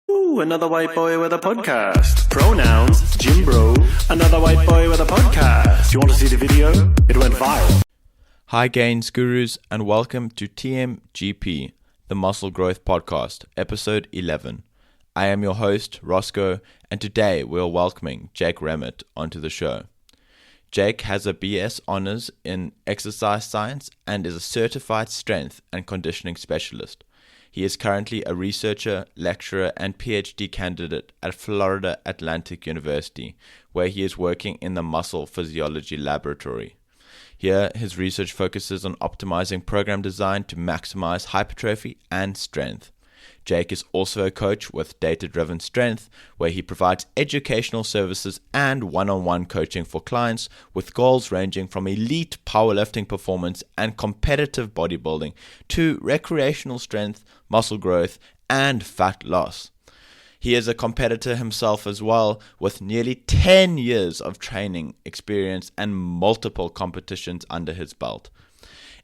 Ooh, another white boy with a podcast. Pronouns, Jim Bro. Another white boy with a podcast. You want to see the video? It went viral. Hi Gains Gurus and welcome to TMGP, the Muscle Growth Podcast, episode 11. I am your host, Roscoe, and today we're welcoming Jake Remmert onto the show. Jake has a BS Honours in Exercise Science and is a certified strength and conditioning specialist. He is currently a researcher, lecturer, and PhD candidate at Florida Atlantic University, where he is working in the Muscle Physiology Laboratory. Here, his research focuses on optimizing program design to maximize hypertrophy and strength. Jake is also a coach with Data-Driven Strength, where he provides educational services and one-on-one coaching for clients with goals ranging from elite powerlifting performance and competitive bodybuilding to recreational strength, muscle growth, and fat loss. He is a competitor himself as well, with nearly 10 years of training experience and multiple competitions under his belt.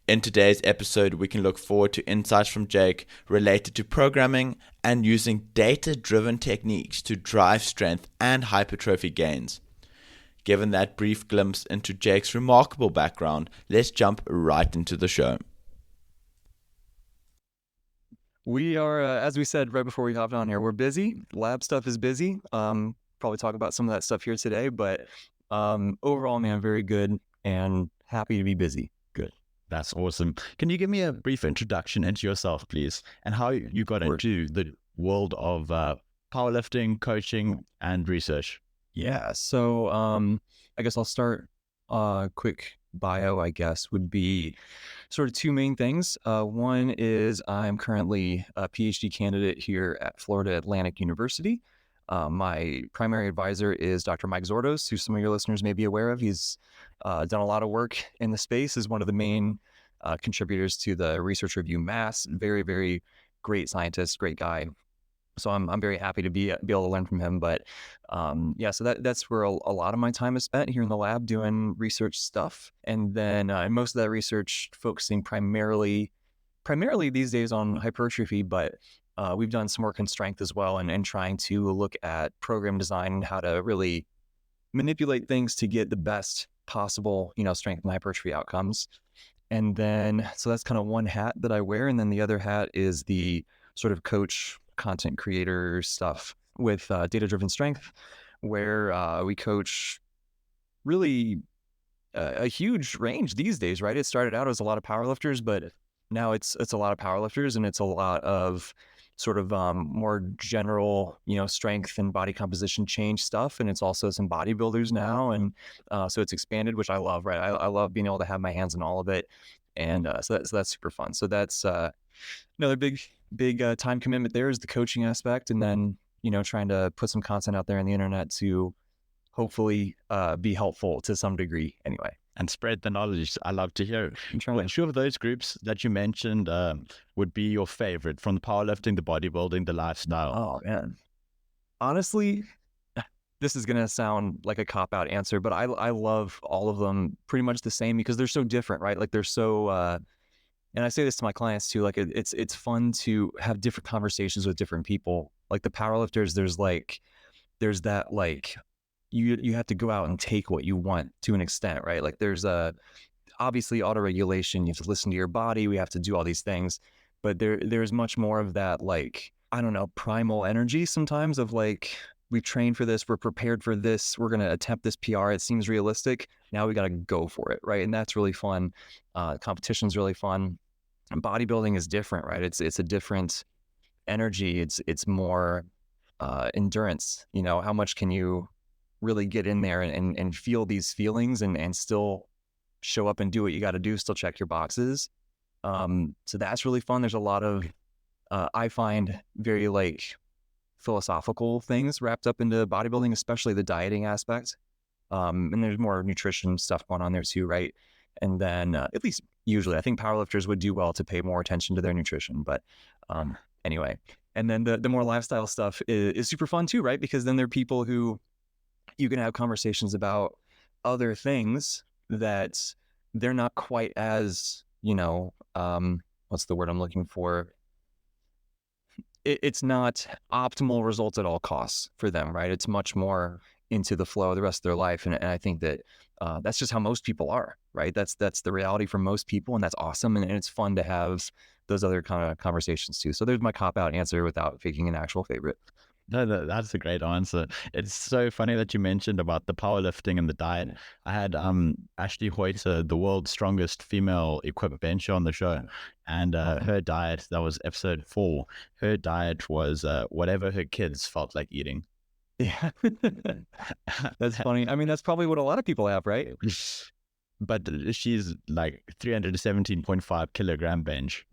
In today's episode, we can look forward to insights from Jake related to programming and using data-driven techniques to drive strength and hypertrophy gains. Given that brief glimpse into Jake's remarkable background, let's jump right into the show. We are, as we said right before we hopped on here, we're busy. Lab stuff is busy. Probably talk about some of that stuff here today, but overall, man, very good and happy to be busy. Good. That's awesome. Can you give me a brief introduction into yourself, please, and how you got into the world of powerlifting, coaching, and research? Yeah. So I guess I'll start. Quick bio, I guess, would be sort of two main things. One is I'm currently a PhD candidate here at Florida Atlantic University. My primary advisor is Dr. Mike Zordos, who some of your listeners may be aware of. He's done a lot of work in the space, is one of the main contributors to the research review Mass. Very, very great scientist, great guy. So I'm very happy to be able to learn from him. But so that's where a lot of my time is spent here in the lab doing research stuff. And then most of that research focusing primarily these days on hypertrophy, but we've done some work in strength as well and trying to look at program design and how to really manipulate things to get the best possible, strength and hypertrophy outcomes. And then, so that's kind of one hat that I wear. And then the other hat is the sort of coach, content creator stuff with Data-Driven Strength, where we coach really a huge range these days, right? It started out as a lot of powerlifters, but now it's a lot of powerlifters and it's a lot of sort of more general, strength and body composition change stuff. And it's also some bodybuilders now. And so it's expanded, which I love, right? I love being able to have my hands in all of it. And so that's super fun. So that's another big time commitment there is the coaching aspect. And then, trying to put some content out there on the internet to hopefully be helpful to some degree anyway. And spread the knowledge. I love to hear. Which of those groups that you mentioned would be your favorite, from the powerlifting, the bodybuilding, the lifestyle? Oh, man. Honestly, this is going to sound like a cop-out answer, but I love all of them pretty much the same because they're so different, right? Like they're so, and I say this to my clients too, like it's fun to have different conversations with different people. Like the powerlifters, there's that like, you have to go out and take what you want to an extent, right? Like there's obviously autoregulation. You have to listen to your body. We have to do all these things, but there's much more of that, like, I don't know, primal energy sometimes of like, we've trained for this, we're prepared for this, we're going to attempt this PR. It seems realistic. Now we got to go for it, right? And that's really fun. Competition's really fun. And bodybuilding is different, right? It's a different energy. It's more endurance. How much can you really get in there and feel these feelings and still show up and do what you got to do, still check your boxes. So that's really fun. There's a lot of, I find very like philosophical things wrapped up into bodybuilding, especially the dieting aspect. And there's more nutrition stuff going on there too, right? And then at least usually I think powerlifters would do well to pay more attention to their nutrition. But anyway, and then the more lifestyle stuff is super fun too, right? Because then there are people who you can have conversations about other things that they're not quite as, what's the word I'm looking for? it's not optimal results at all costs for them, right? It's much more into the flow of the rest of their life. And I think that that's just how most people are, right? That's the reality for most people, and that's awesome. And it's fun to have those other kind of conversations too. So there's my cop-out answer without picking an actual favorite. No, that's a great answer. It's so funny that you mentioned about the powerlifting and the diet. I had Ashley Hoyter, the world's strongest female equipped bencher, on the show, and her diet, that was episode 4. Her diet was whatever her kids felt like eating. Yeah, that's funny. I mean, that's probably what a lot of people have, right? But she's like 317.5 kilogram bench.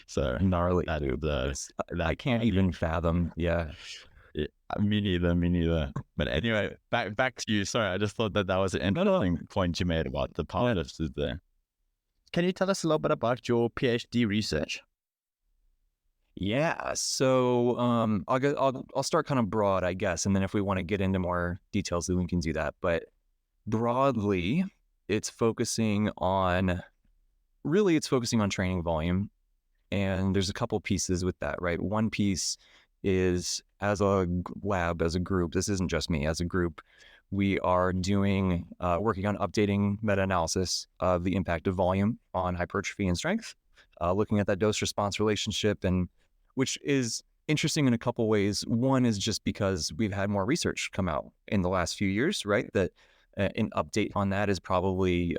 So Gnarly. That I can't even fathom. Yeah. Me neither. But anyway, back to you. Sorry, I just thought that was an interesting point you made about the powerlifters there. Can you tell us a little bit about your PhD research? Yeah. So I'll start kind of broad, I guess, and then if we want to get into more details, then we can do that. But broadly, it's focusing on training volume. And there's a couple pieces with that, right? One piece is, as a lab, as a group, this isn't just me, as a group, we are doing, working on updating meta-analysis of the impact of volume on hypertrophy and strength, looking at that dose-response relationship, and which is interesting in a couple ways. One is just because we've had more research come out in the last few years, right? That an update on that is probably,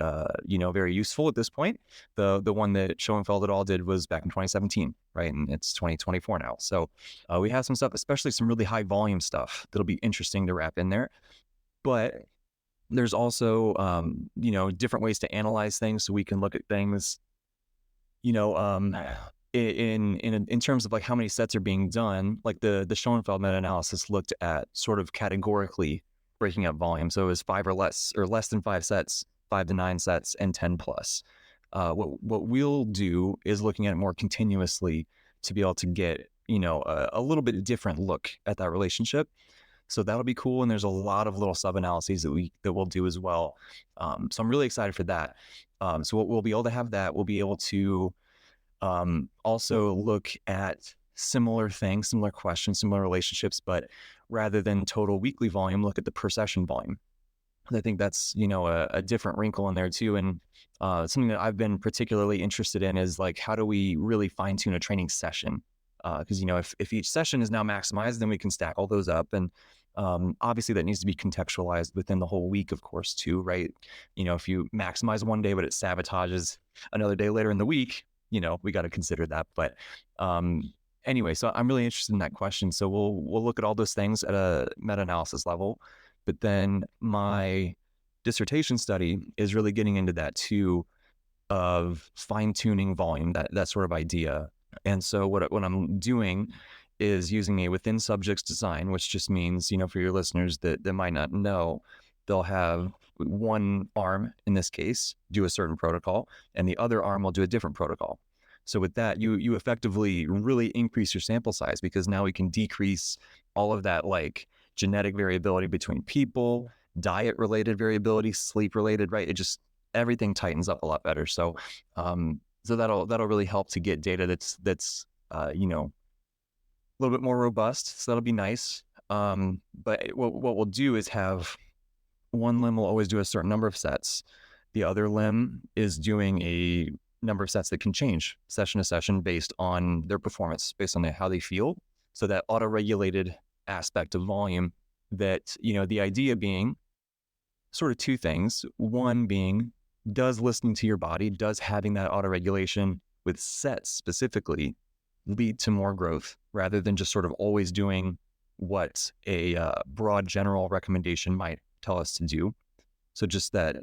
very useful at this point. The one that Schoenfeld et al. Did was back in 2017, right? And it's 2024 now. So we have some stuff, especially some really high volume stuff that'll be interesting to wrap in there. But there's also, different ways to analyze things. So we can look at things, in terms of like how many sets are being done. Like the Schoenfeld meta-analysis looked at sort of categorically breaking up volume. So it was 5 or less than 5 sets, 5 to 9 sets, and 10 plus. What we'll do is looking at it more continuously to be able to get, a little bit different look at that relationship. So that'll be cool. And there's a lot of little sub-analyses that we'll do as well. So I'm really excited for that. So we'll be able to have that. We'll be able to also look at similar things, similar questions, similar relationships, but rather than total weekly volume, look at the per session volume. I think that's, a different wrinkle in there too. And something that I've been particularly interested in is like, how do we really fine tune a training session? Because, if each session is now maximized, then we can stack all those up. And obviously that needs to be contextualized within the whole week, of course, too, right? If you maximize one day, but it sabotages another day later in the week, we got to consider that. But anyway, so I'm really interested in that question. So we'll look at all those things at a meta-analysis level. But then my dissertation study is really getting into that too, of fine-tuning volume, that sort of idea. And so what I'm doing is using a within subjects design, which just means, for your listeners that might not know, they'll have one arm, in this case, do a certain protocol, and the other arm will do a different protocol. So with that, you effectively really increase your sample size, because now we can decrease all of that like genetic variability between people, diet related variability, sleep related, right? It just, everything tightens up a lot better. So so that'll really help to get data that's a little bit more robust. So that'll be nice. But what we'll do is have one limb will always do a certain number of sets. The other limb is doing a number of sets that can change session to session based on their performance, based on how they feel. So that auto-regulated aspect of volume, that, the idea being sort of two things. One being, does listening to your body, does having that auto-regulation with sets specifically lead to more growth, rather than just sort of always doing what a broad general recommendation might tell us to do. So just that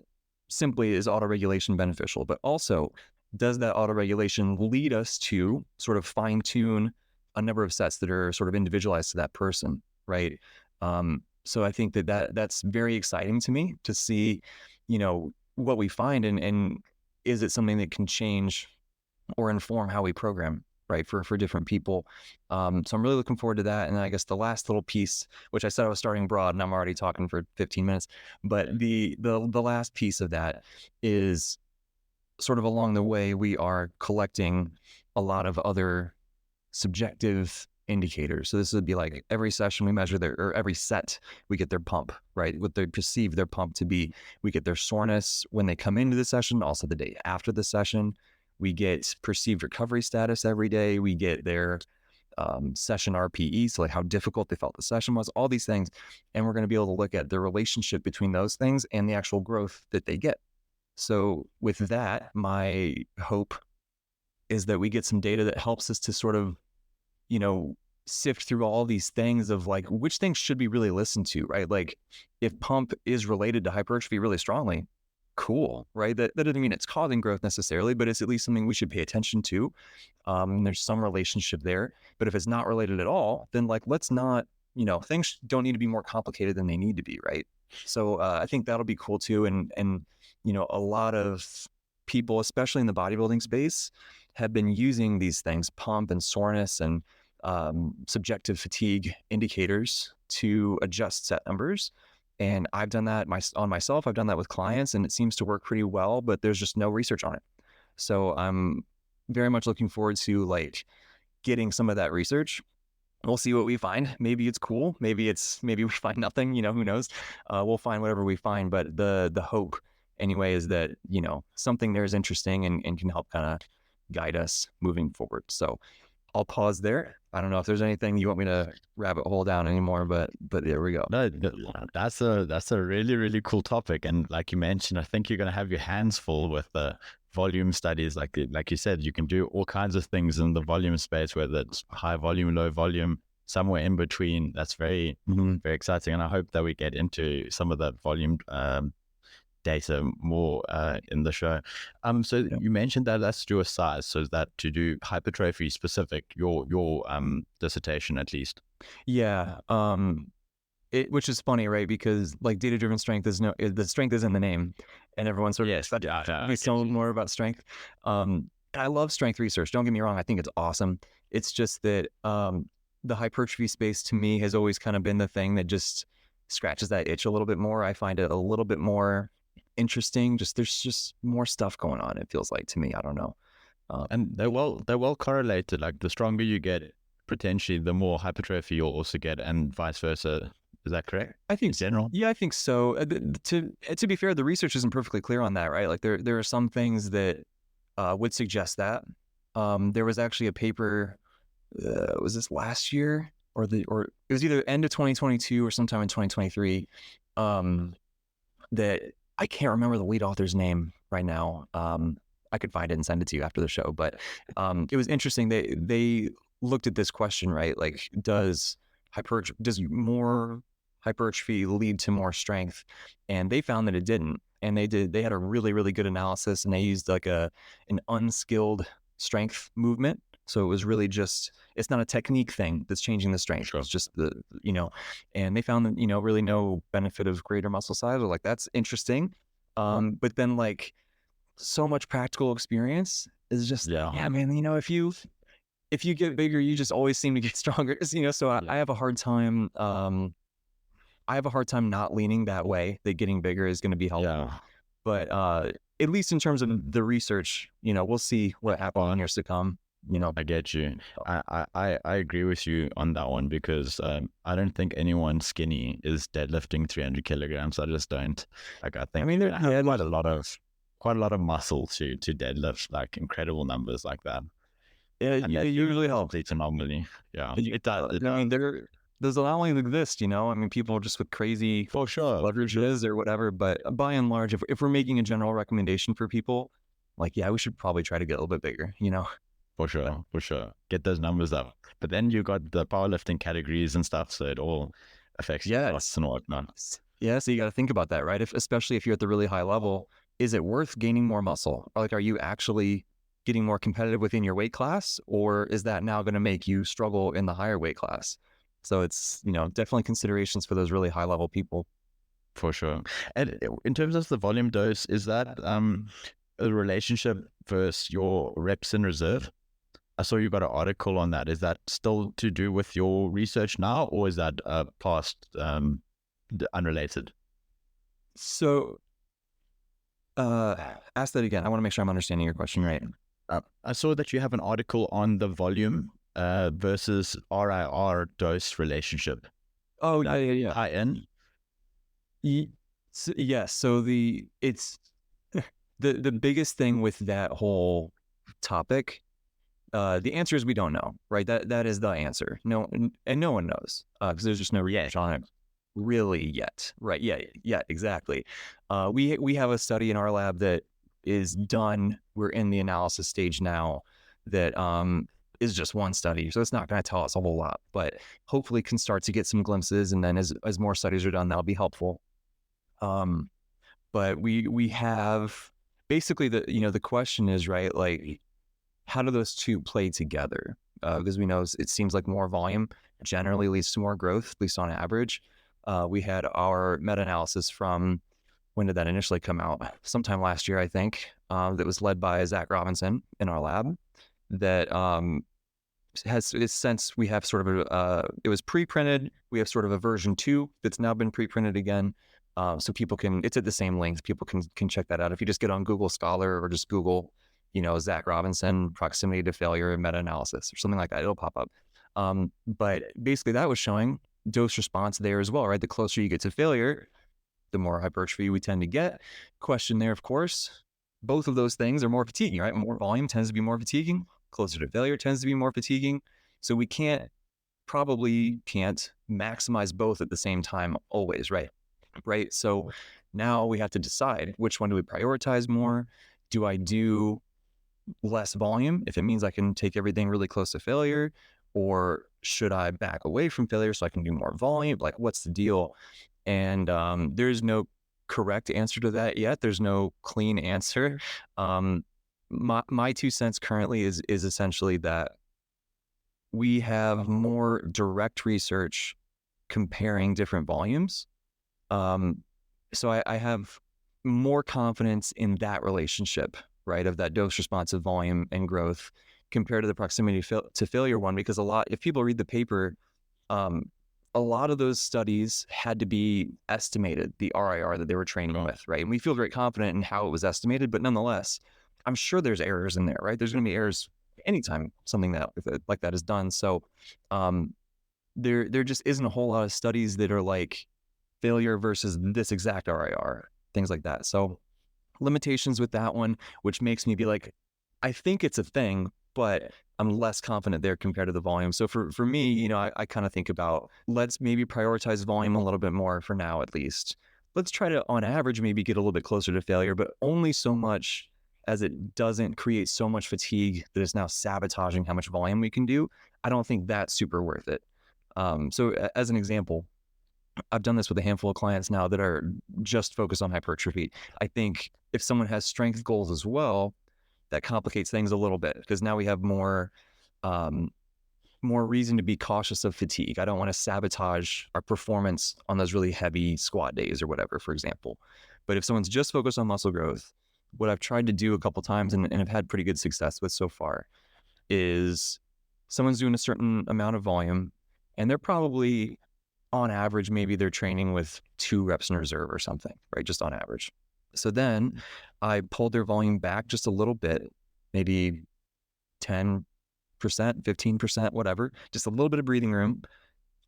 simply, is auto-regulation beneficial, but also does that auto-regulation lead us to sort of fine-tune a number of sets that are sort of individualized to that person, right? So I think that's very exciting to me to see, what we find, and is it something that can change or inform how we program, right, for different people. So I'm really looking forward to that. And then I guess the last little piece, which I said I was starting broad, and I'm already talking for 15 minutes, but the last piece of that is sort of along the way, we are collecting a lot of other subjective indicators. So this would be like every session we measure or every set we get their pump, right? What they perceive their pump to be. We get their soreness when they come into the session, also the day after the session. We get perceived recovery status every day. We get their session RPE, so like how difficult they felt the session was, all these things. And we're going to be able to look at the relationship between those things and the actual growth that they get. So with that, my hope is that we get some data that helps us to sort of, sift through all these things of like, which things should we really listen to, right? Like if pump is related to hypertrophy really strongly, cool, right? That doesn't mean it's causing growth necessarily, but it's at least something we should pay attention to. There's some relationship there, but if it's not related at all, then like, let's not, things don't need to be more complicated than they need to be, right? So I think that'll be cool too. And a lot of people, especially in the bodybuilding space, have been using these things, pump and soreness and subjective fatigue indicators to adjust set numbers. And I've done that on myself. I've done that with clients, and it seems to work pretty well, but there's just no research on it. So I'm very much looking forward to like getting some of that research. We'll see what we find. Maybe it's cool. Maybe we find nothing, who knows? We'll find whatever we find. But the hope anyway is that, something there is interesting and can help kind of guide us moving forward. So I'll pause there. I don't know if there's anything you want me to rabbit hole down anymore, but there we go. No, that's a really, really cool topic. And like you mentioned, I think you're going to have your hands full with the volume studies. Like you said, you can do all kinds of things in the volume space, whether it's high volume, low volume, somewhere in between. That's very, very exciting. And I hope that we get into some of that volume data more in the show. So you mentioned that that's to do with size. So is that to do hypertrophy specific, your dissertation at least? Yeah. Which is funny, right? Because like data-driven strength the strength is in the name, and everyone's sort of we know more about strength. I love strength research. Don't get me wrong. I think it's awesome. It's just that the hypertrophy space to me has always kind of been the thing that just scratches that itch a little bit more. I find it a little bit more interesting. There's just more stuff going on. It feels like to me. I don't know. And they're well correlated. Like the stronger you get, potentially the more hypertrophy you'll also get, and vice versa. Is that correct? I think in general. Yeah, I think so. To be fair, the research isn't perfectly clear on that, right? Like there are some things that would suggest that. There was actually a paper. Was this last year or it was either end of 2022 or sometime in 2023? That I can't remember the lead author's name right now. I could find it and send it to you after the show. But it was interesting. They looked at this question, right? Like, does more hypertrophy lead to more strength? And they found that it didn't. And they had a really, really good analysis, and they used like an unskilled strength movement. So it was really just, it's not a technique thing that's changing the strength. Sure. It's just and they found that, really no benefit of greater muscle size. Or like, that's interesting. But then like so much practical experience is just, yeah, man, if you get bigger, you just always seem to get stronger, so I have a hard time. I have a hard time not leaning that way, that getting bigger is going to be helpful. Yeah. But at least in terms of the research, we'll see what happens in years to come. I get you. I agree with you on that one, because I don't think anyone skinny is deadlifting 300 kilograms. I just don't. Like, I think there are quite a lot of muscle to deadlift, like incredible numbers like that. Yeah, it usually helps. It's anomaly. Yeah, it does. There's not only this, people just with crazy for sure leverages or whatever. But by and large, if we're making a general recommendation for people, like, yeah, we should probably try to get a little bit bigger, For sure. Get those numbers up. But then you got the powerlifting categories and stuff, so it all affects costs and whatnot. Yeah, so you got to think about that, right? Especially if you're at the really high level, is it worth gaining more muscle? Or like, are you actually getting more competitive within your weight class, or is that now going to make you struggle in the higher weight class? So it's, definitely considerations for those really high level people. For sure. And in terms of the volume dose, is that a relationship versus your reps in reserve? I saw you got an article on that. Is that still to do with your research now, or is that past unrelated? So ask that again. I want to make sure I'm understanding your question right. I saw that you have an article on the volume versus RIR dose relationship. Oh, yeah. Tie in? Yes. So it's the biggest thing with that whole topic. The answer is we don't know, right? That is the answer. No, and no one knows because there's just no research on it really yet, right? Yeah, exactly. We have a study in our lab that is done. We're in the analysis stage now. That is just one study, so it's not going to tell us a whole lot, but hopefully can start to get some glimpses, and then as more studies are done, that'll be helpful. But we have basically the question is, right, like, how do those two play together? Because we know it seems like more volume generally leads to more growth, at least on average. We had our meta-analysis from, when did that initially come out? Sometime last year, I think, that was led by Zach Robinson in our lab, that since we have sort of it was pre-printed, we have sort of a version 2 that's now been pre-printed again. So people it's at the same length. People can check that out. If you just get on Google Scholar or just Google, Zach Robinson, proximity to failure meta-analysis or something like that, it'll pop up. But basically that was showing dose response there as well, right? The closer you get to failure, the more hypertrophy we tend to get. Question there, of course, both of those things are more fatiguing, right? More volume tends to be more fatiguing. Closer to failure tends to be more fatiguing. So we probably can't maximize both at the same time always, right? Right. So now we have to decide, which one do we prioritize more? Do I do less volume if it means I can take everything really close to failure, or should I back away from failure so I can do more volume? Like, what's the deal? And there's no correct answer to that yet. There's no clean answer. My 2 cents currently is essentially that we have more direct research comparing different volumes. So I have more confidence in that relationship, right, of that dose responsive volume and growth compared to the proximity to failure one, because if people read the paper, a lot of those studies had to be estimated, the RIR that they were training with, right? And we feel very confident in how it was estimated, but nonetheless, I'm sure there's errors in there, right? There's going to be errors anytime something like that is done. So there just isn't a whole lot of studies that are like failure versus this exact RIR, things like that. So limitations with that one, which makes me be like, I think it's a thing, but I'm less confident there compared to the volume. So for me, I kind of think about, let's maybe prioritize volume a little bit more for now, at least. Let's try to, on average, maybe get a little bit closer to failure, but only so much as it doesn't create so much fatigue that it's now sabotaging how much volume we can do. I don't think that's super worth it. So as an example, I've done this with a handful of clients now that are just focused on hypertrophy. I think if someone has strength goals as well, that complicates things a little bit, because now we have more reason to be cautious of fatigue. I don't want to sabotage our performance on those really heavy squat days or whatever, for example. But if someone's just focused on muscle growth, what I've tried to do a couple times and have had pretty good success with so far is someone's doing a certain amount of volume, and they're probably, on average, maybe they're training with 2 reps in reserve or something, right? Just on average. So then I pulled their volume back just a little bit, maybe 10%, 15%, whatever, just a little bit of breathing room.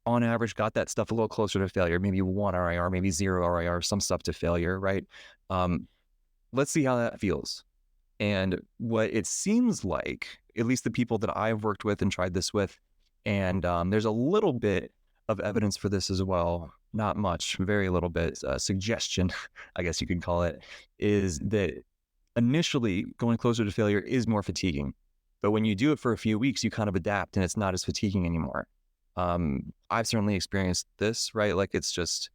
On average, got that stuff a little closer to failure, maybe 1 RIR, maybe 0 RIR, some stuff to failure, right? Let's see how that feels. And what it seems like, at least the people that I've worked with and tried this with, and there's a little bit of evidence for this as well, not much, very little bit, suggestion, I guess you could call it, is that initially going closer to failure is more fatiguing. But when you do it for a few weeks, you kind of adapt and it's not as fatiguing anymore. I've certainly experienced this, right? Like, it's just,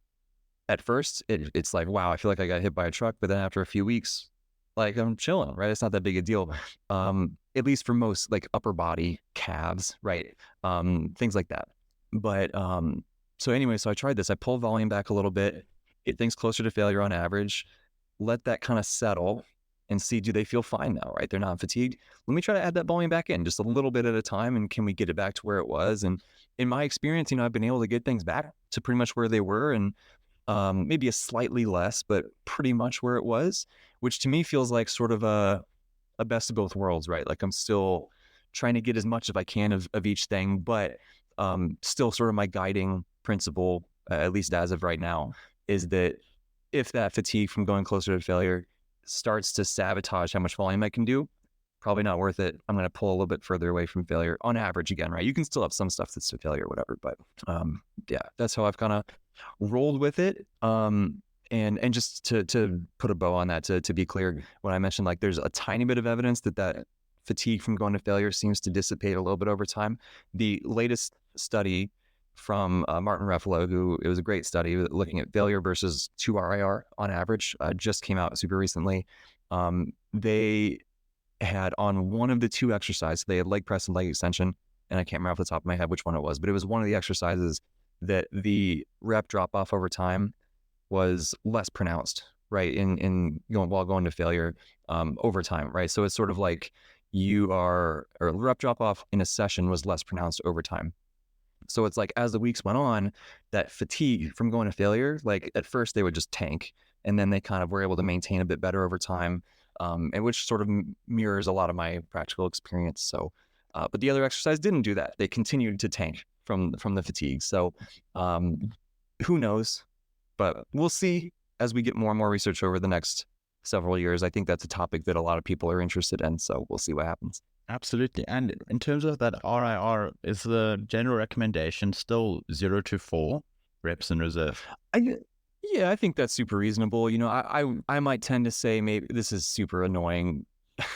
at first, it's like, wow, I feel like I got hit by a truck. But then after a few weeks, like, I'm chilling, right? It's not that big a deal. At least for most, like, upper body, calves, right? Things like that. But so anyway, so I tried this. I pulled volume back a little bit, get things closer to failure on average, let that kind of settle and see, do they feel fine now, right? They're not fatigued. Let me try to add that volume back in just a little bit at a time. And can we get it back to where it was? And in my experience, I've been able to get things back to pretty much where they were, and maybe a slightly less, but pretty much where it was, which to me feels like sort of a best of both worlds, right? Like, I'm still trying to get as much as I can of each thing, but still sort of my guiding principle, at least as of right now, is that if that fatigue from going closer to failure starts to sabotage how much volume I can do, probably not worth it. I'm going to pull a little bit further away from failure on average again, right? You can still have some stuff that's to failure or whatever, but yeah, that's how I've kind of rolled with it. And just to put a bow on that, to be clear, when I mentioned like there's a tiny bit of evidence that fatigue from going to failure seems to dissipate a little bit over time. The latest study from Martin Ruffalo, who it was a great study looking at failure versus 2 RIR on average, just came out super recently. They had on one of the two exercises, they had leg press and leg extension, and I can't remember off the top of my head which one it was, but it was one of the exercises that the rep drop off over time was less pronounced, right? In going to failure over time, right? So it's sort of like rep drop off in a session was less pronounced over time. So it's like as the weeks went on, that fatigue from going to failure, like at first they would just tank, and then they kind of were able to maintain a bit better over time, and which sort of mirrors a lot of my practical experience. So, but the other exercise didn't do that. They continued to tank from the fatigue. So, who knows? But we'll see as we get more and more research over the next several years. I think that's a topic that a lot of people are interested in. So we'll see what happens. Absolutely. And in terms of that RIR, is the general recommendation still 0 to 4 reps in reserve? Yeah, I think that's super reasonable. You know, I might tend to say maybe this is super annoying,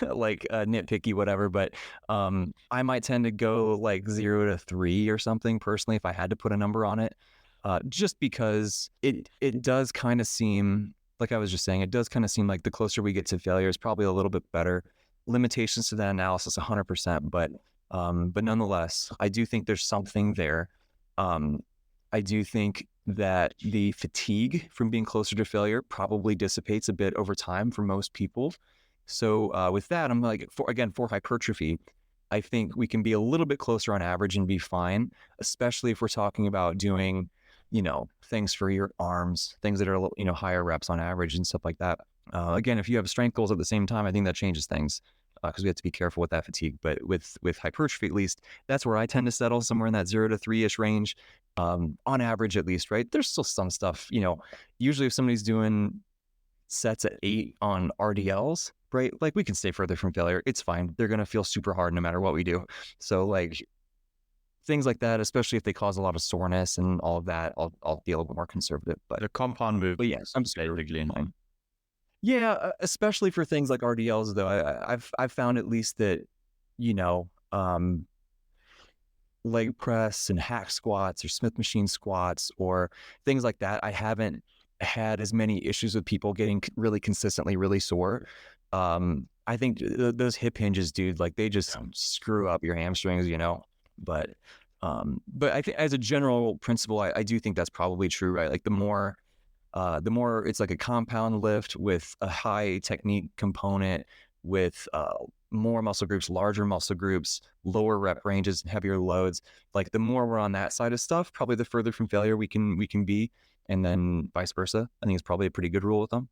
like nitpicky, whatever, but I might tend to go like 0 to 3 or something personally if I had to put a number on it, just because it does kind of seem, like I was just saying, it does kind of seem like the closer we get to failure is probably a little bit better. Limitations to that analysis 100%, but nonetheless, I do think there's something there. I do think that the fatigue from being closer to failure probably dissipates a bit over time for most people. So with that, I'm like, for hypertrophy, I think we can be a little bit closer on average and be fine, especially if we're talking about doing, things for your arms, things that are, higher reps on average and stuff like that. Again, if you have strength goals at the same time, I think that changes things because we have to be careful with that fatigue. But with hypertrophy, at least, that's where I tend to settle, somewhere in that 0 to 3-ish range, on average, at least, right? There's still some stuff, usually if somebody's doing sets at 8 on RDLs, right? Like we can stay further from failure. It's fine. They're going to feel super hard no matter what we do. So like things like that, especially if they cause a lot of soreness and all of that, I'll be a little bit more conservative. But the compound move, but yes, I'm basically in line. Yeah, especially for things like RDLs, though, I've found at least that, leg press and hack squats or Smith machine squats or things like that, I haven't had as many issues with people getting really consistently really sore. I think those hip hinges, dude, like they just screw up your hamstrings, But I think as a general principle, I do think that's probably true, right? Like the more it's like a compound lift with a high technique component, with more muscle groups, larger muscle groups, lower rep ranges, and heavier loads. Like the more we're on that side of stuff, probably the further from failure we can be, and then vice versa. I think it's probably a pretty good rule with them.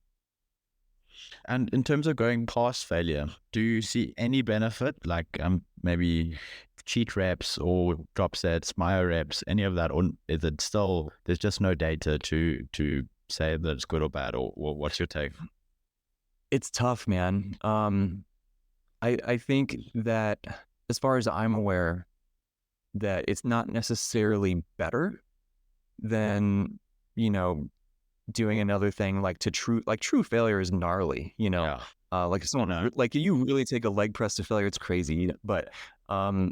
And in terms of going past failure, do you see any benefit, like maybe cheat reps or drop sets, myo reps, any of that, or is it still there's just no data to say that it's good or bad, or what's your take? It's tough, man. I think that as far as I'm aware, that it's not necessarily better than, doing another thing like true failure is gnarly, like someone like you really take a leg press to failure, it's crazy. But so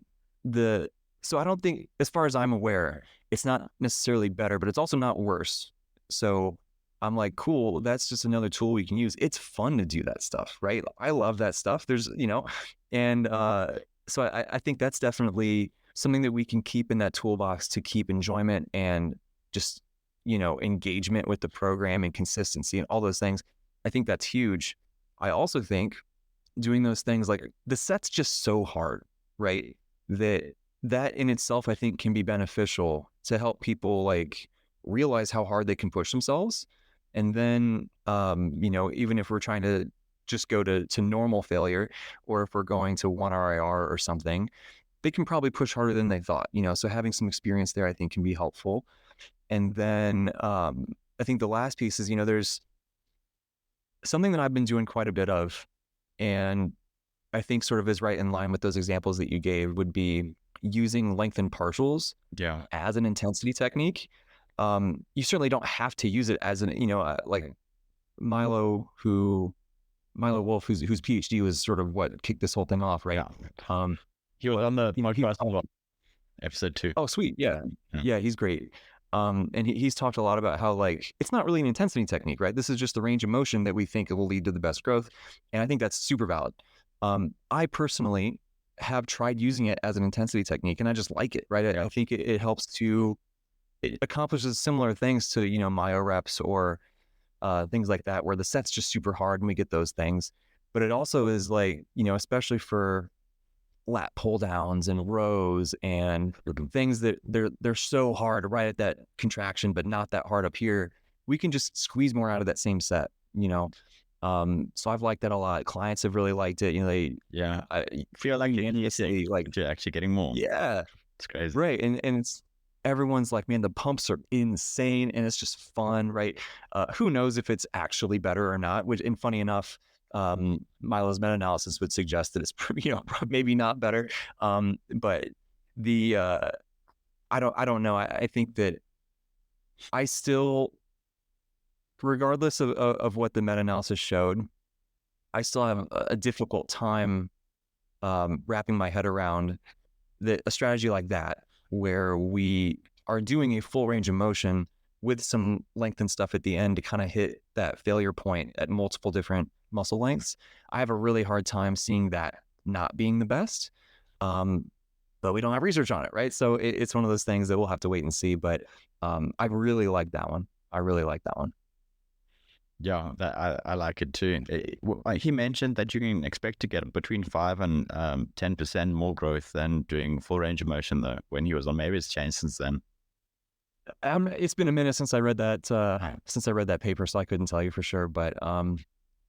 I don't think, as far as I'm aware, it's not necessarily better, but it's also not worse. So I'm like, cool, that's just another tool we can use. It's fun to do that stuff, right? I love that stuff. There's, and so I think that's definitely something that we can keep in that toolbox to keep enjoyment and just, engagement with the program and consistency and all those things. I think that's huge. I also think doing those things, like the set's just so hard, right? That in itself, I think, can be beneficial to help people like realize how hard they can push themselves. And then, even if we're trying to just go to normal failure, or if we're going to 1 RIR or something, they can probably push harder than they thought, so having some experience there, I think, can be helpful. And then I think the last piece is, there's something that I've been doing quite a bit of, and I think sort of is right in line with those examples that you gave, would be using lengthened partials as an intensity technique. You certainly don't have to use it as an, like Milo Wolf, whose PhD was sort of what kicked this whole thing off, right? He was on the podcast episode 2. Oh, sweet. Yeah, he's great. And he's talked a lot about how, like, it's not really an intensity technique, right? This is just the range of motion that we think it will lead to the best growth. And I think that's super valid. I personally have tried using it as an intensity technique, and I just like it, right? I think it helps it accomplishes similar things to, myo reps or things like that, where the set's just super hard and we get those things. But it also is like, especially for lat pull downs and rows and things that they're so hard right at that contraction, but not that hard up here, we can just squeeze more out of that same set, so I've liked that a lot. Clients have really liked it. I feel like you're actually getting more. Yeah, it's crazy, right? And it's, everyone's like, man, the pumps are insane and it's just fun, right? Who knows if it's actually better or not? Which, and funny enough, Milo's meta-analysis would suggest that it's maybe not better. But the I don't know. I think that I still, regardless of what the meta-analysis showed, I still have a difficult time wrapping my head around a strategy like that, where we are doing a full range of motion with some lengthened stuff at the end to kind of hit that failure point at multiple different muscle lengths. I have a really hard time seeing that not being the best, but we don't have research on it, right? So it's one of those things that we'll have to wait and see. But I really like that one. Yeah, I like it too. He mentioned that you can expect to get between 5 and 10% more growth than doing full range of motion, though, when he was on. Maybe it's changed since then. It's been a minute since I read that paper, so I couldn't tell you for sure. But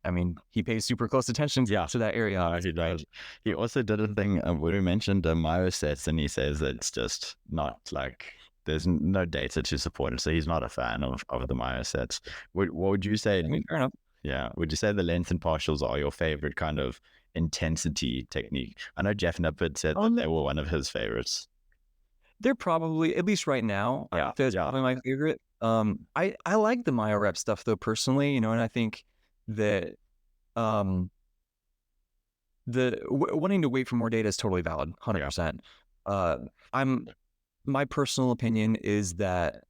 I mean, he pays super close attention to that area. He does. He also did a thing where he mentioned myosets, and he says that it's just not like, there's no data to support it, so he's not a fan of the myosets. What would you say? I mean, fair enough. Yeah. Would you say the lengthened partials are your favorite kind of intensity technique? I know Jeff Nippert said that they were one of his favorites. They're probably, at least right now, they're probably my favorite. I like the myo rep stuff though, personally, and I think that wanting to wait for more data is totally valid, 100%. My personal opinion is that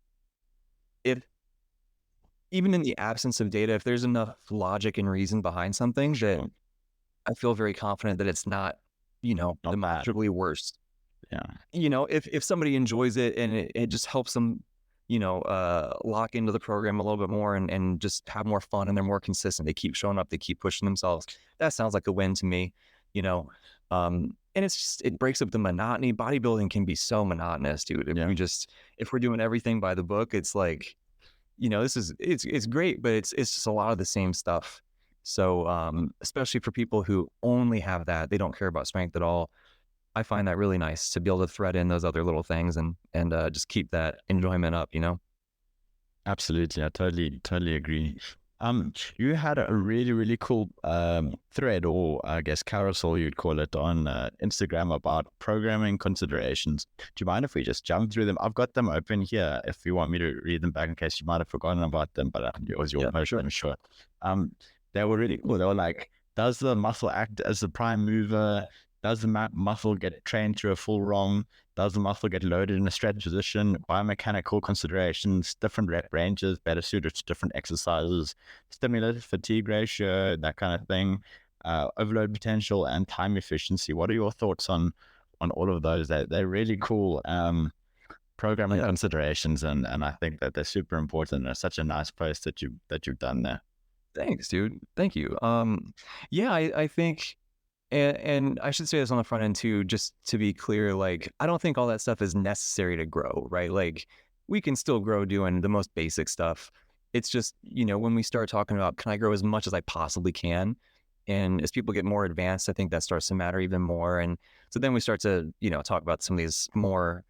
even in the absence of data, if there's enough logic and reason behind something, that I feel very confident that it's not, demonstrably worse. Yeah. If somebody enjoys it and it just helps them, lock into the program a little bit more and just have more fun, and they're more consistent, they keep showing up, they keep pushing themselves, that sounds like a win to me, and it's just, it breaks up the monotony. Bodybuilding can be so monotonous, dude. If we're doing everything by the book, it's like, it's great, but it's just a lot of the same stuff. So especially for people who only have that, they don't care about strength at all, I find that really nice to be able to thread in those other little things and just keep that enjoyment up, Absolutely. I totally agree. You had a really, really cool thread, or I guess carousel you'd call it, on Instagram about programming considerations. Do you mind if we just jump through them? I've got them open here if you want me to read them back in case you might have forgotten about them, but it was your motion, I'm sure. They were really cool. They were like, does the muscle act as the prime mover? Does the muscle get trained through a full ROM? Does the muscle get loaded in a stretch position? Biomechanical considerations, different rep ranges, better suited to different exercises, stimulus fatigue ratio, that kind of thing, overload potential, and time efficiency. What are your thoughts on all of those? They're really cool programming considerations, and I think that they're super important. It's such a nice post that you've done there. Thanks, dude. Thank you. I think. And I should say this on the front end too, just to be clear, like, I don't think all that stuff is necessary to grow, right? Like, we can still grow doing the most basic stuff. It's just, when we start talking about, can I grow as much as I possibly can? And as people get more advanced, I think that starts to matter even more. And so then we start to, talk about some of these more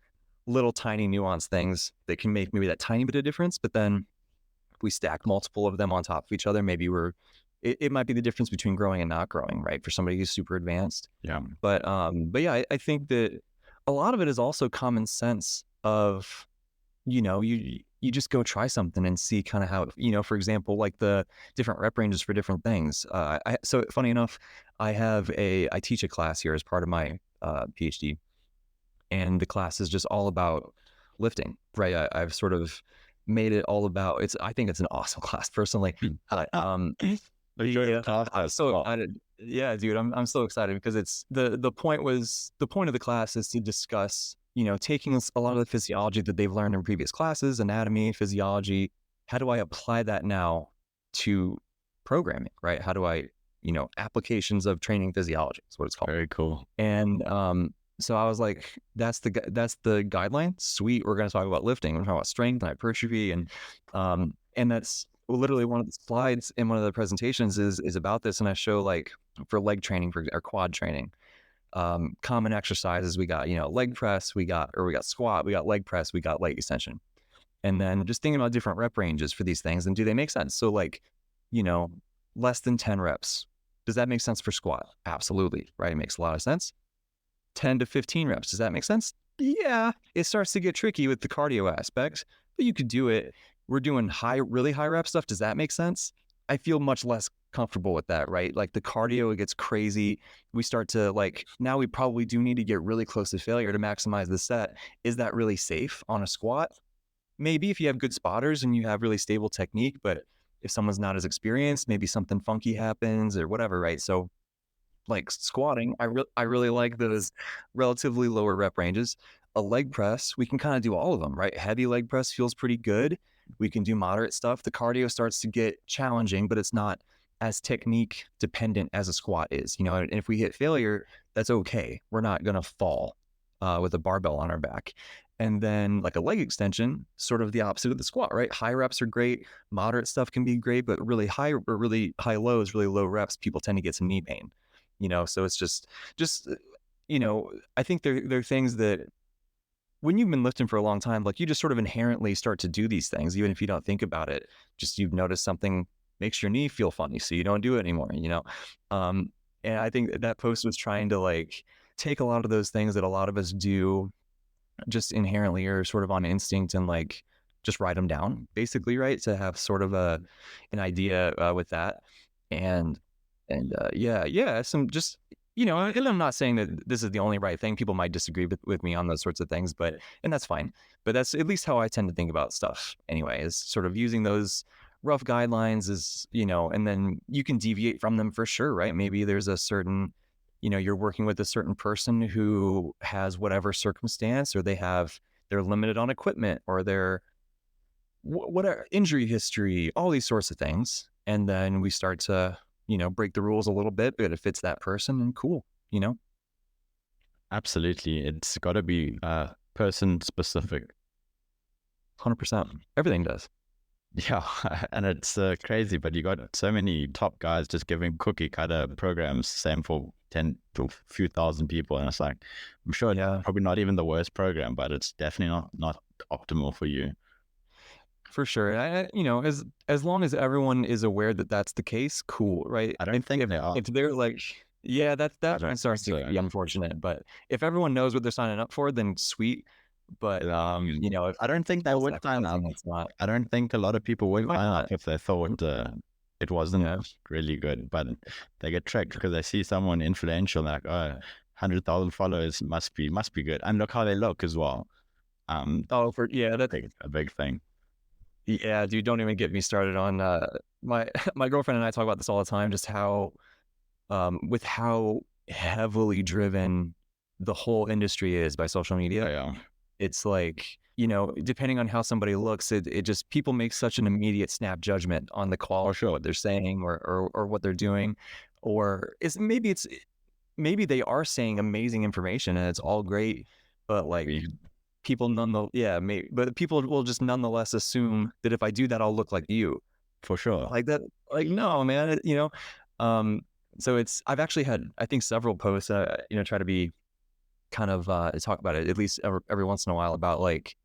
little tiny nuanced things that can make maybe that tiny bit of difference. But then if we stack multiple of them on top of each other, maybe it might be the difference between growing and not growing, right? For somebody who's super advanced. Yeah. But yeah, I think that a lot of it is also common sense of, you just go try something and see kind of how, for example, like the different rep ranges for different things. So funny enough, I teach a class here as part of my PhD, and the class is just all about lifting, right? I've sort of made it all about, I think it's an awesome class personally. I'm so excited. Yeah, dude, I'm so excited because it's the point of the class is to discuss, taking a lot of the physiology that they've learned in previous classes, anatomy, physiology. How do I apply that now to programming, right? How do I, applications of training physiology is what it's called. Very cool. And so I was like, that's the guideline. Sweet. We're going to talk about lifting. We're talking about strength and hypertrophy, and that's literally one of the slides in one of the presentations is about this. And I show, like, for leg training, or quad training, common exercises. We got, leg press, we got squat, we got leg press, we got leg extension. And then just thinking about different rep ranges for these things, and do they make sense? So, like, less than 10 reps. Does that make sense for squat? Absolutely, right? It makes a lot of sense. 10 to 15 reps. Does that make sense? Yeah. It starts to get tricky with the cardio aspect, but you could do it. We're doing really high rep stuff. Does that make sense? I feel much less comfortable with that, right? Like the cardio, it gets crazy. We start to, like, now we probably do need to get really close to failure to maximize the set. Is that really safe on a squat? Maybe if you have good spotters and you have really stable technique, but if someone's not as experienced, maybe something funky happens or whatever, right? So, like squatting, I really like those relatively lower rep ranges. A leg press, we can kind of do all of them, right? Heavy leg press feels pretty good. We can do moderate stuff. The cardio starts to get challenging, but it's not as technique dependent as a squat is, and if we hit failure, that's okay. We're not going to fall with a barbell on our back. And then, like, a leg extension, sort of the opposite of the squat, right? High reps are great. Moderate stuff can be great, but really high lows, really low reps, people tend to get some knee pain, so it's just, I think they're things that when you've been lifting for a long time, like, you just sort of inherently start to do these things, even if you don't think about it. Just, you've noticed something makes your knee feel funny, so you don't do it anymore, and I think that post was trying to, like, take a lot of those things that a lot of us do just inherently or sort of on instinct, and, like, just write them down, basically, right? To have sort of an idea with that. And some just, and I'm not saying that this is the only right thing. People might disagree with me on those sorts of things, and that's fine. But that's at least how I tend to think about stuff anyway, is sort of using those rough guidelines is, and then you can deviate from them for sure, right? Maybe there's a certain, you're working with a certain person who has whatever circumstance, or they're limited on equipment, or they're whatever injury history, all these sorts of things. And then we start to, break the rules a little bit, but it fits that person, and cool, Absolutely. It's got to be person specific. 100%. Everything does. Yeah, and it's crazy, but you got so many top guys just giving cookie cutter programs, same for 10 to a few thousand people, and it's like, I'm sure, probably not even the worst program, but it's definitely not optimal for you. For sure. As long as everyone is aware that that's the case, cool, right? I don't think they are. If they're like, yeah, that starts to be unfortunate. But if everyone knows what they're signing up for, then sweet. But if I don't think they would sign up. I don't think a lot of people would sign up if they thought it wasn't really good. But they get tricked because they see someone influential, like, 100,000 followers must be good, and look how they look as well. That's a big thing. Yeah, dude, don't even get me started on my girlfriend and I talk about this all the time, just how with how heavily driven the whole industry is by social media. Yeah. It's like, depending on how somebody looks, it just, people make such an immediate snap judgment on the quality of what they're saying or what they're doing, or maybe they are saying amazing information and it's all great, but like people but people will just nonetheless assume that if I do that, I'll look like you. For sure. Like that, like, no, man, So I've actually had, I think, several posts, try to be kind of talk about it at least every once in a while about like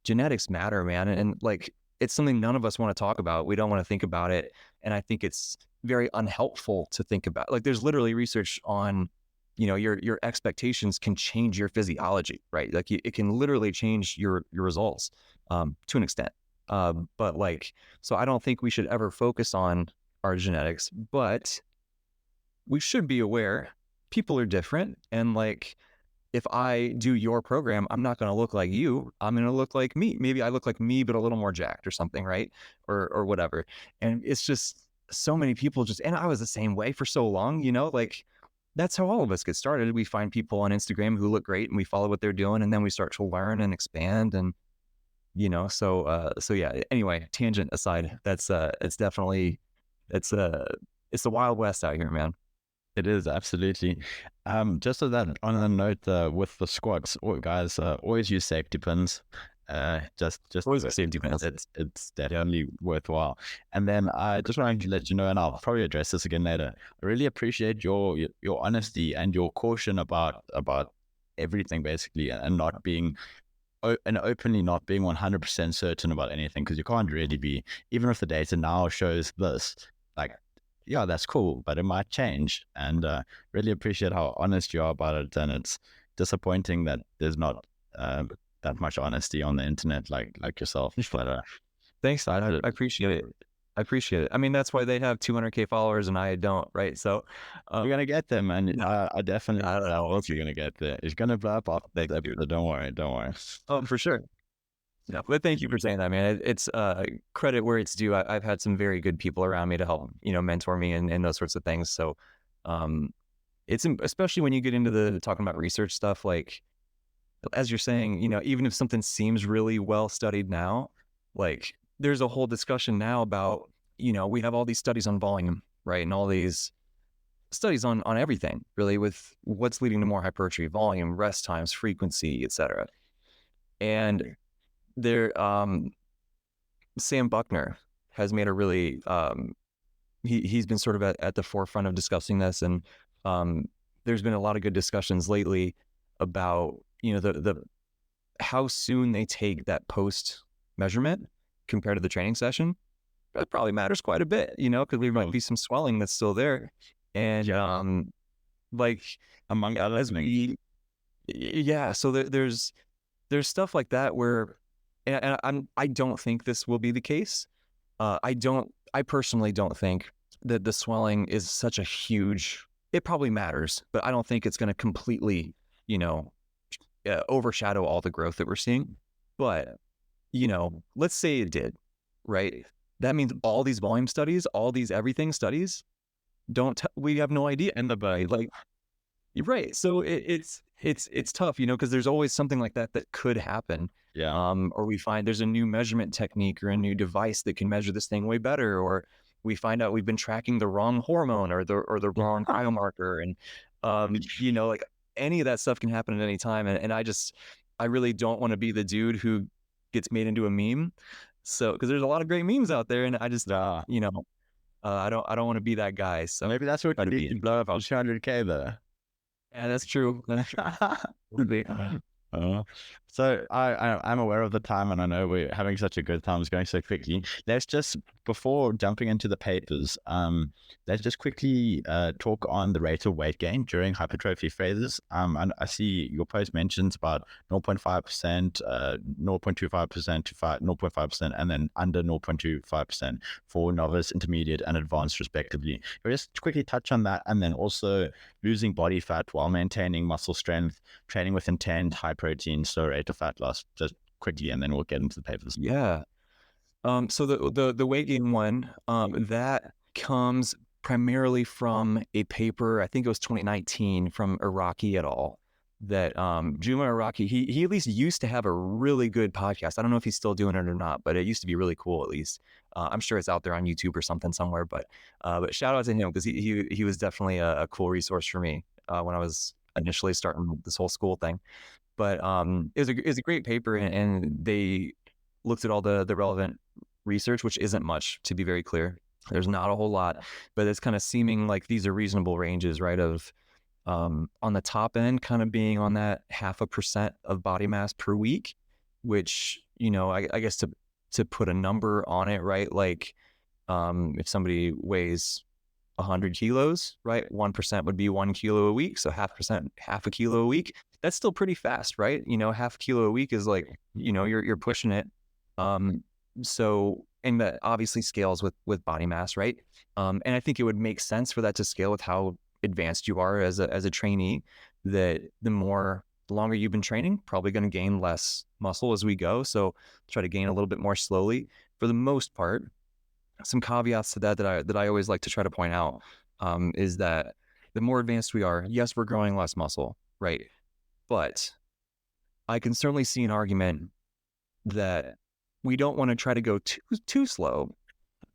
genetics matter, man. And like, it's something none of us want to talk about. We don't want to think about it. And I think it's very unhelpful to think about. Like, there's literally research on, your expectations can change your physiology, right? Like it can literally change your results to an extent. But like, so I don't think we should ever focus on our genetics, but we should be aware people are different. And like, if I do your program, I'm not going to look like you. I'm going to look like me. Maybe I look like me, but a little more jacked or something, right? Or whatever. And it's just so many people and I was the same way for so long, like that's how all of us get started. We find people on Instagram who look great and we follow what they're doing. And then we start to learn and expand and, so yeah, anyway, tangent aside, it's definitely, it's the Wild West out here, man. It is, absolutely. Just so that on a note, with the squats, guys, always use safety pins. Just Always a safety pin. It's definitely worthwhile. And then I just wanted to let you know, and I'll probably address this again later. I really appreciate your honesty and your caution about everything, basically, and not being and openly not being 100% certain about anything, because you can't really be, even if the data now shows this, like, yeah, that's cool, but it might change. And really appreciate how honest you are about it. And it's disappointing that there's not that much honesty on the internet like yourself. But Thanks, I appreciate it. I appreciate it. I mean, that's why they have 200K followers and I don't, right? So you're gonna get them, and I definitely, I don't know if you're gonna get there. It's gonna blow up off. Don't worry. Oh, for sure. Yeah, but thank you for saying that, man. It's credit where it's due. I've had some very good people around me to help, mentor me and those sorts of things. So, it's especially when you get into the talking about research stuff, like as you're saying, even if something seems really well studied now, like there's a whole discussion now about, we have all these studies on volume, right, and all these studies on everything really with what's leading to more hypertrophy, volume, rest times, frequency, etc. And there, Sam Buckner has made a really, he's been sort of at the forefront of discussing this. And there's been a lot of good discussions lately about, the how soon they take that post measurement compared to the training session. That probably matters quite a bit, because there might be some swelling that's still there. And like among others, yeah. So there's stuff like that where, and I don't think this will be the case. I personally don't think that the swelling is such a huge, it probably matters, but I don't think it's going to completely, overshadow all the growth that we're seeing. But, let's say it did, right? That means all these volume studies, all these everything studies we have no idea. And like, you're right. So it's tough, because there's always something like that could happen. Yeah. Or we find there's a new measurement technique or a new device that can measure this thing way better, or we find out we've been tracking the wrong hormone or the wrong biomarker. And, like any of that stuff can happen at any time. And I really don't want to be the dude who gets made into a meme. So, cause there's a lot of great memes out there and I just, I don't want to be that guy. So maybe that's what you need to blow up on 200K though. Yeah, that's true. So I'm aware of the time, and I know we're having such a good time. It's going so quickly. Let's just, before jumping into the papers, let's just quickly talk on the rate of weight gain during hypertrophy phases. And I see your post mentions about 0.5%, 0.25% to 0.5%, and then under 0.25% for novice, intermediate, and advanced, respectively. We'll just quickly touch on that, and then also losing body fat while maintaining muscle strength, training with intent, high protein, slow rate of fat loss, just quickly, and then we'll get into the papers. Yeah. So the weight gain one, that comes primarily from a paper, I think it was 2019, from Iraqi et al. That Juma Iraqi, he at least used to have a really good podcast. I don't know if he's still doing it or not, but it used to be really cool at least. I'm sure it's out there on YouTube or something somewhere, but shout out to him because he was definitely a cool resource for me when I was initially starting this whole school thing. But it was a great paper, and they looked at all the relevant research, which isn't much, to be very clear. There's not a whole lot, but it's kind of seeming like these are reasonable ranges, right? Of on the top end, kind of being on that 0.5% of body mass per week, which, I guess to put a number on it, right? Like if somebody weighs 100 kilos, right? 1% would be 1 kilo a week. So 0.5%, half a kilo a week. That's still pretty fast, right? Half a kilo a week is like, you're pushing it. So, and that obviously scales with body mass, right? And I think it would make sense for that to scale with how advanced you are as a trainee, that the longer you've been training, probably going to gain less muscle as we go. So try to gain a little bit more slowly for the most part. Some caveats to that I always like to try to point out is that the more advanced we are, yes, we're growing less muscle, right? But I can certainly see an argument that we don't want to try to go too slow,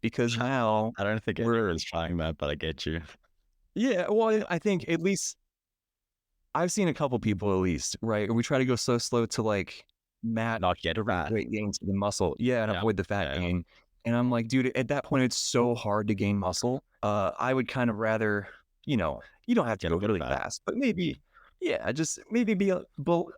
because now I don't think anyone's trying that, but I get you. Yeah, well, I think at least I've seen a couple people at least, right? We try to go so slow to like Not get around. weight gain to the muscle. Yeah, and avoid the fat gain. And I'm like, dude, at that point, it's so hard to gain muscle. I would kind of rather, you don't have to go really fast, but maybe, just maybe be a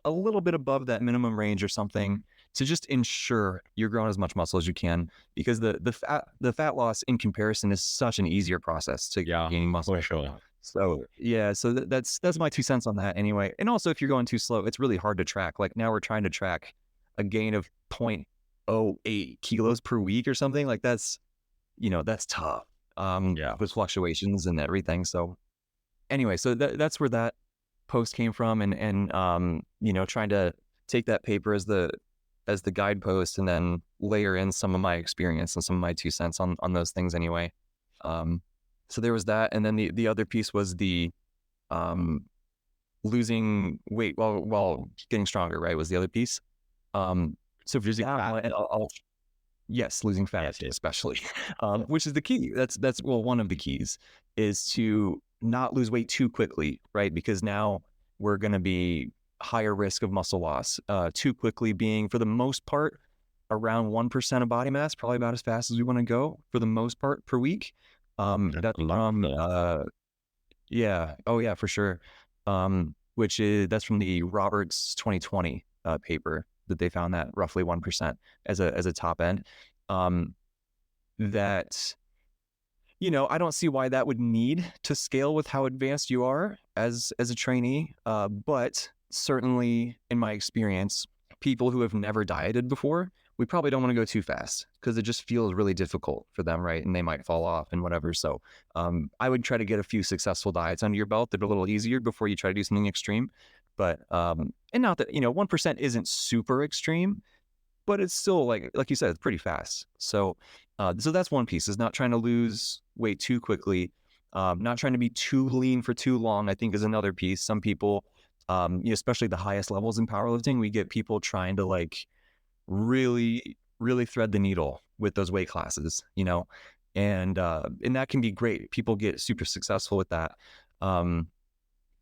little bit above that minimum range or something to just ensure you're growing as much muscle as you can, because the fat loss in comparison is such an easier process to gaining muscle. For sure. So so that's my 2 cents on that anyway. And also, if you're going too slow, it's really hard to track. Like now we're trying to track a gain of 0.08 kilos per week or something. Like that's tough. With fluctuations and everything. So anyway, so that's where that post came from, and trying to take that paper as the guidepost and then layer in some of my experience and some of my 2 cents on those things anyway. So there was that, and then the other piece was the losing weight while getting stronger, right? Was the other piece. So losing fat, yes, losing fat especially, which is the key. That's one of the keys is to not lose weight too quickly, right? Because now we're going to be higher risk of muscle loss. Too quickly being, for the most part, around 1% of body mass, probably about as fast as we want to go for the most part per week. That's for sure. That's from the Roberts 2020 paper that they found that roughly 1% as a top end. That I don't see why that would need to scale with how advanced you are as a trainee. But certainly in my experience, people who have never dieted before, we probably don't want to go too fast because it just feels really difficult for them, right? And they might fall off and whatever. So I would try to get a few successful diets under your belt that are a little easier before you try to do something extreme. But and not that 1% isn't super extreme, but it's still like you said, it's pretty fast. So that's one piece, is not trying to lose weight too quickly, not trying to be too lean for too long, I think is another piece. Some people, especially the highest levels in powerlifting, we get people trying to like really, really thread the needle with those weight classes, and that can be great. People get super successful with that.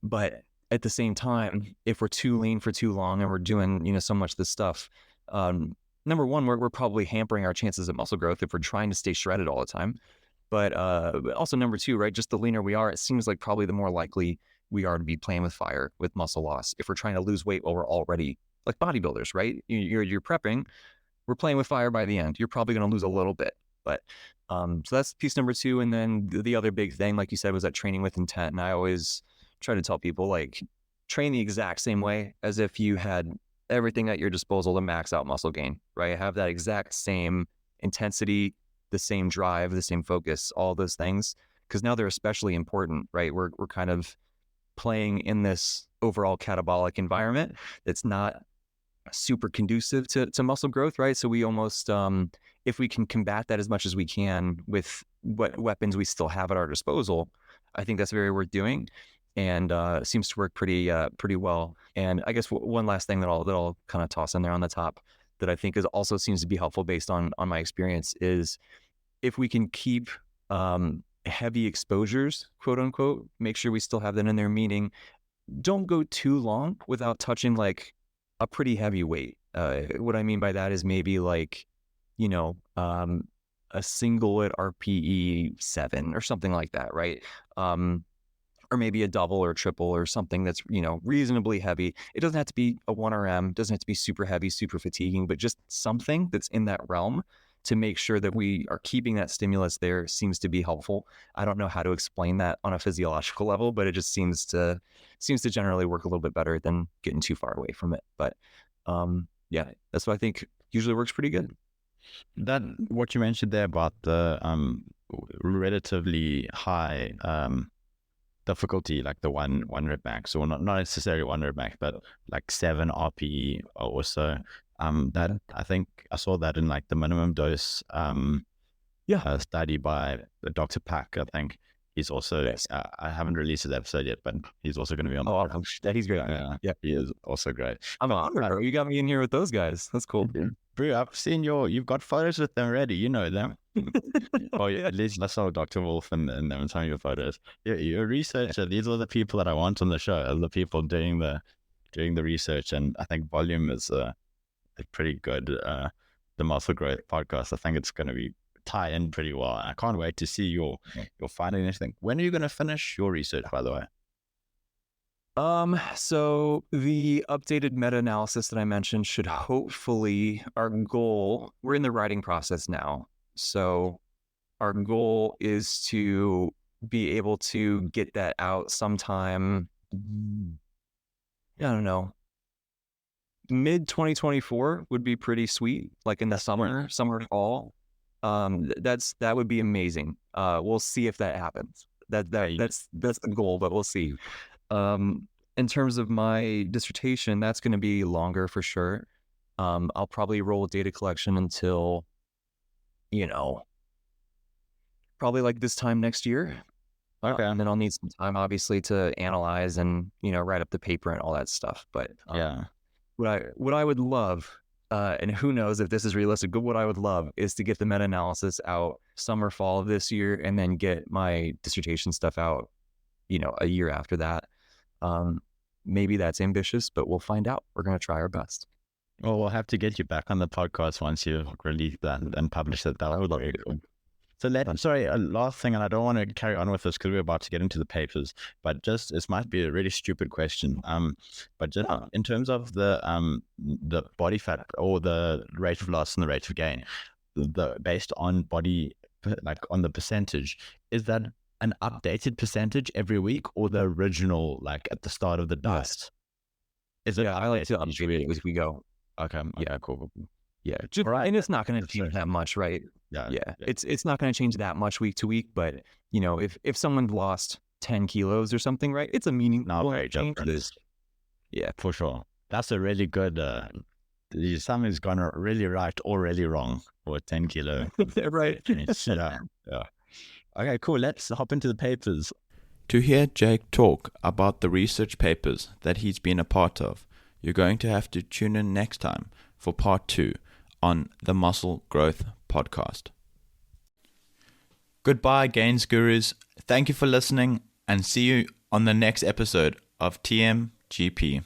But at the same time, if we're too lean for too long and we're doing, so much of this stuff, number one, we're probably hampering our chances of muscle growth if we're trying to stay shredded all the time. But also number two, right, just the leaner we are, it seems like probably the more likely we are to be playing with fire with muscle loss if we're trying to lose weight while we're already like bodybuilders, right? You're prepping, we're playing with fire by the end. You're probably going to lose a little bit. But so that's piece number two. And then the other big thing, like you said, was that training with intent. And I always try to tell people, like, train the exact same way as if you had everything at your disposal to max out muscle gain, right? Have that exact same intensity, the same drive, the same focus, all those things, because now they're especially important, right? We're kind of playing in this overall catabolic environment that's not super conducive to muscle growth, right? So we almost, if we can combat that as much as we can with what weapons we still have at our disposal, I think that's very worth doing, and seems to work pretty well. And I guess one last thing that I'll kind of toss in there on the top that I think is also seems to be helpful based on my experience is if we can keep heavy exposures, quote unquote, make sure we still have that in there, meaning don't go too long without touching like a pretty heavy weight. What I mean by that is maybe like, a single at RPE 7 or something like that, right? Or maybe a double or triple or something that's, reasonably heavy. It doesn't have to be a 1RM, doesn't have to be super heavy, super fatiguing, but just something that's in that realm to make sure that we are keeping that stimulus there seems to be helpful. I don't know how to explain that on a physiological level, but it just seems to generally work a little bit better than getting too far away from it. But yeah, that's what I think usually works pretty good. That what you mentioned there about the relatively high difficulty, like the one rep max, or not necessarily 1 rep max, but like 7 RPE or so. That I think I saw that in like the minimum dose study by Dr. Pack. I think he's also I haven't released his episode yet, but he's also going to be on. Oh, he's great. Yeah, he is also great. I'm honored, bro. You got me in here with those guys. That's cool. Bro, I've seen you've got photos with them already. You know them. Oh, yeah, at least I saw Dr. Wolf and them in some of your photos. You're a researcher. These are the people that I want on the show. Are the people doing the research, and I think volume is a pretty good the muscle growth podcast. I think it's going to be tie in pretty well. I can't wait to see your finding anything. When are you going to finish your research, by the way? So the updated meta-analysis that I mentioned should hopefully, our goal, we're in the writing process now. So our goal is to be able to get that out sometime, I don't know, mid 2024 would be pretty sweet, like in the summer, fall. That would be amazing. We'll see if that happens. That's the goal, but we'll see. In terms of my dissertation, that's going to be longer for sure. I'll probably roll data collection until, probably like this time next year. Okay. And then I'll need some time, obviously, to analyze and, write up the paper and all that stuff. But what I would love, and who knows if this is realistic, but what I would love is to get the meta-analysis out summer, fall of this year, and then get my dissertation stuff out, a year after that. Maybe that's ambitious, but we'll find out. We're going to try our best. Well, we'll have to get you back on the podcast once you release that and publish it. That would be cool. So a last thing, and I don't want to carry on with this because we're about to get into the papers, but just, this might be a really stupid question. But just in terms of the body fat or the rate of loss and the rate of gain, based on body, like on the percentage, is that an updated percentage every week or the original, like at the start of the diet? Is it? Yeah, I like to update it as we go. Okay. Yeah, cool. Yeah, and it's not going to change that much, right? Yeah. It's not going to change that much week to week, but if someone lost 10 kilos or something, right? It's a meaningful change. Yeah, for sure. That's a really good. Something's gone really right or really wrong with 10 kilo. Right. Yeah. Okay, cool. Let's hop into the papers. To hear Jake talk about the research papers that he's been a part of, you're going to have to tune in next time for part 2 on the Muscle Growth Podcast. Goodbye, Gains Gurus. Thank you for listening, and see you on the next episode of TMGP.